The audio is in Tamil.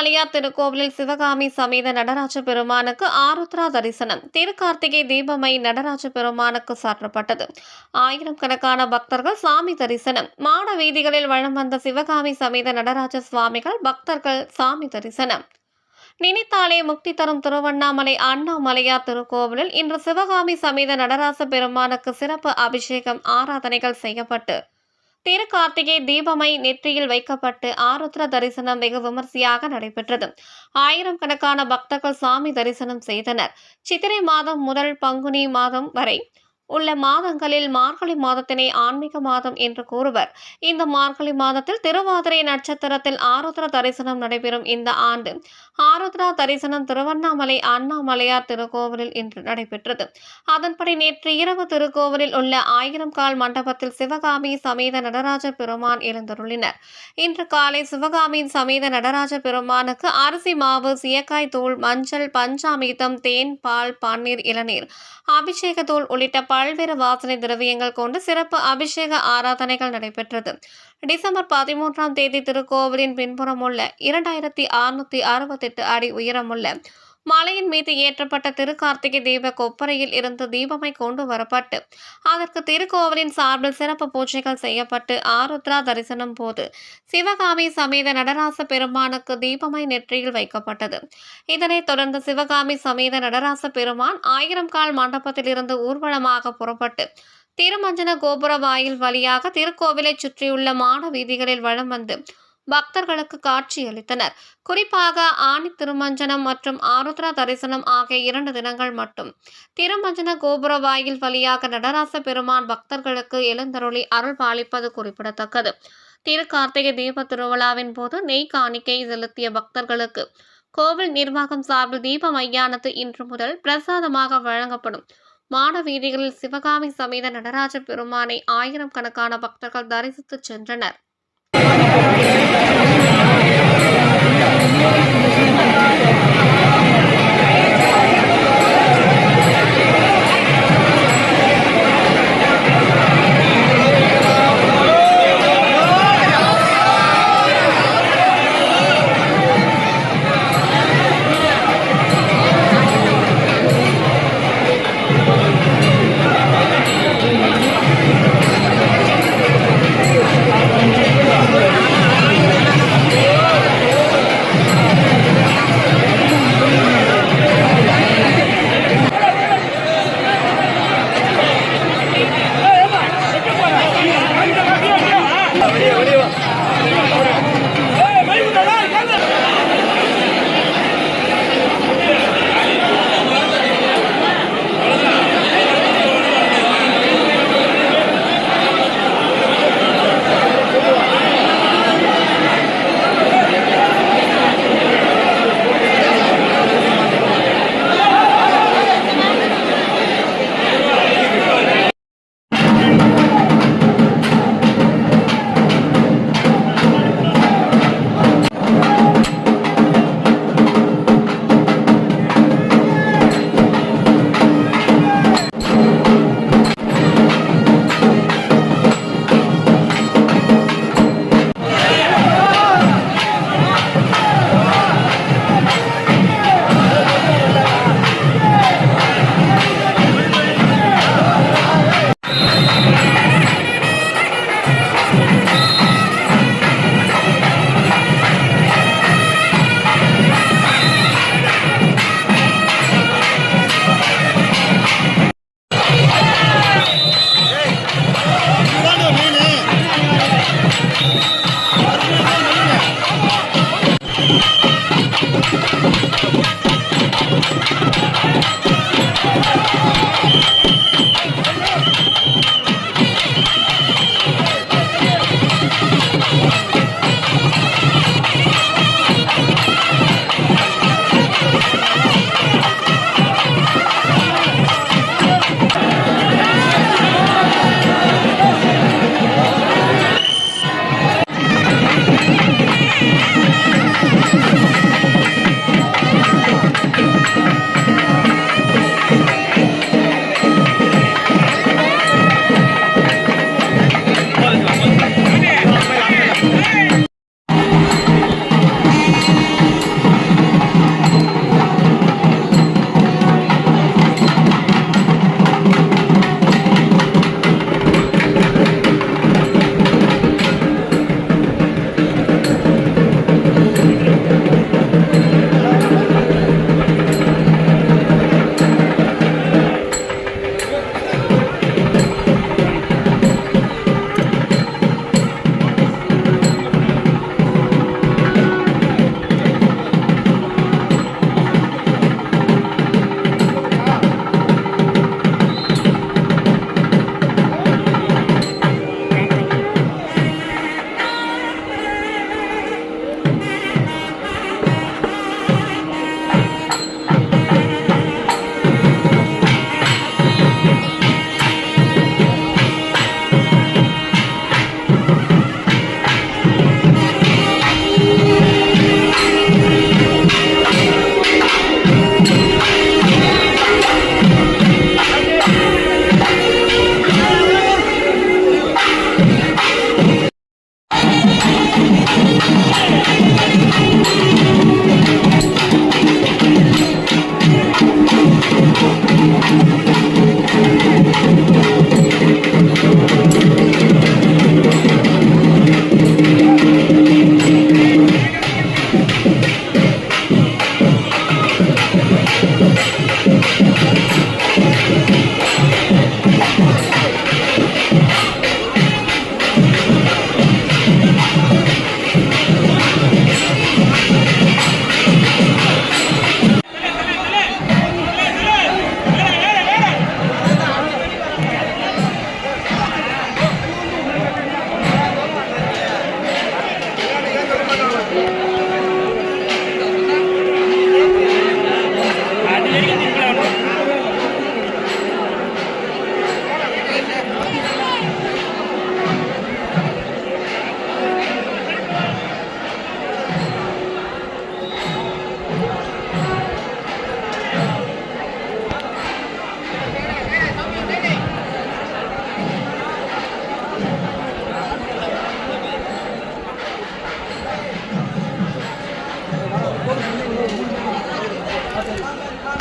அண்ணாமலையார் திருக்கோவிலில் சிவகாமி சமேத நடராஜ பெருமானுக்கு ஆருத்ரா தரிசனம். திருக்கார்த்திகை தீபமை நடராஜ பெருமானுக்கு சாற்றப்பட்டது. ஆயிரக்கணக்கான பக்தர்கள் சாமி தரிசனம். மாட வீதிகளில் வலம் வந்த சிவகாமி சமேத நடராஜ சுவாமிகள் பக்தர்கள் சாமி தரிசனம். நினைத்தாலே முக்தி தரும் திருவண்ணாமலை அண்ணாமலையார் திருக்கோவிலில் இன்று சிவகாமி சமேத நடராஜ பெருமானுக்கு சிறப்பு அபிஷேகம் ஆராதனைகள் செய்யப்பட்டு திருக்கார்த்திகை தீபமை நெற்றியில் வைக்கப்பட்டு ஆருத்ர தரிசனம் வெகு விமர்சையாக நடைபெற்றது. ஆயிரக்கணக்கான பக்தர்கள் சாமி தரிசனம் செய்தனர். சித்திரை மாதம் முதல் பங்குனி மாதம் வரை உள்ள மாதங்களில் மார்கழி மாதத்தினை ஆன்மீக மாதம் என்று கூறுவர். இந்த மார்கழி மாதத்தில் திருவாதிரை நட்சத்திரத்தில் ஆருத்ர தரிசனம் நடைபெறும். இந்த ஆண்டு ஆருத்ரா தரிசனம் திருவண்ணாமலை அண்ணாமலையார் திருக்கோவிலில் இன்று நடைபெற்றது. அதன்படி நேற்று இரவு திருக்கோவிலில் உள்ள 1000 கால் மண்டபத்தில் சிவகாமி சமேத நடராஜ பெருமான் எழுந்தருளினர். இன்று காலை சிவகாமியின் சமேத நடராஜ பெருமானுக்கு அரிசி மாவு, சீயக்காய் தூள், மஞ்சள், பஞ்சாமிர்தம், தேன், பால், பன்னீர், இளநீர், அபிஷேக தூள் உள்ளிட்ட பல்வேறு வாசனை திரவியங்கள் கொண்டு சிறப்பு அபிஷேக ஆராதனைகள் நடைபெற்றது. டிசம்பர் 13ஆம் தேதி திருக்கோவிலின் பின்புறம் உள்ள 2668 அடி உயரமுள்ள மலையின் மீது ஏற்றப்பட்ட திருக்கார்த்திகை தீப கொப்பரையில் இருந்து தீபமை கொண்டு வரப்பட்டு அதற்கு திருக்கோவிலின் சார்பில் சிறப்பு பூஜைகள் செய்யப்பட்டு ஆருத்ரா தரிசனம் போது சிவகாமி சமேத நடராச பெருமானுக்கு தீபமை நெற்றியில் வைக்கப்பட்டது. இதனைத் தொடர்ந்து சிவகாமி சமேத நடராச பெருமான் 1000 கால் மண்டபத்தில் இருந்து ஊர்வலமாக புறப்பட்டு திருமஞ்சன கோபுர வாயில் வழியாக திருக்கோவிலை சுற்றியுள்ள மாட வீதிகளில் வலம் வந்து பக்தர்களுக்கு காட்சியளித்தனர். குறிப்பாக ஆணி திருமஞ்சனம் மற்றும் ஆருத்ரா தரிசனம் ஆகிய 2 தினங்கள் மட்டும் திருமஞ்சன கோபுர வாயில் வழியாக நடராச பெருமான் பக்தர்களுக்கு எழுந்தருளி அருள் பாலிப்பது குறிப்பிடத்தக்கது. திருக்கார்த்திகை தீப திருவிழாவின் போது நெய் காணிக்கை செலுத்திய பக்தர்களுக்கு கோவில் நிர்வாகம் சார்பில் தீப மையானது இன்று முதல் பிரசாதமாக வழங்கப்படும். மாட வீதிகளில் சிவகாமி சமேத நடராஜ பெருமானை 1000 கணக்கான பக்தர்கள் தரிசித்து சென்றனர்.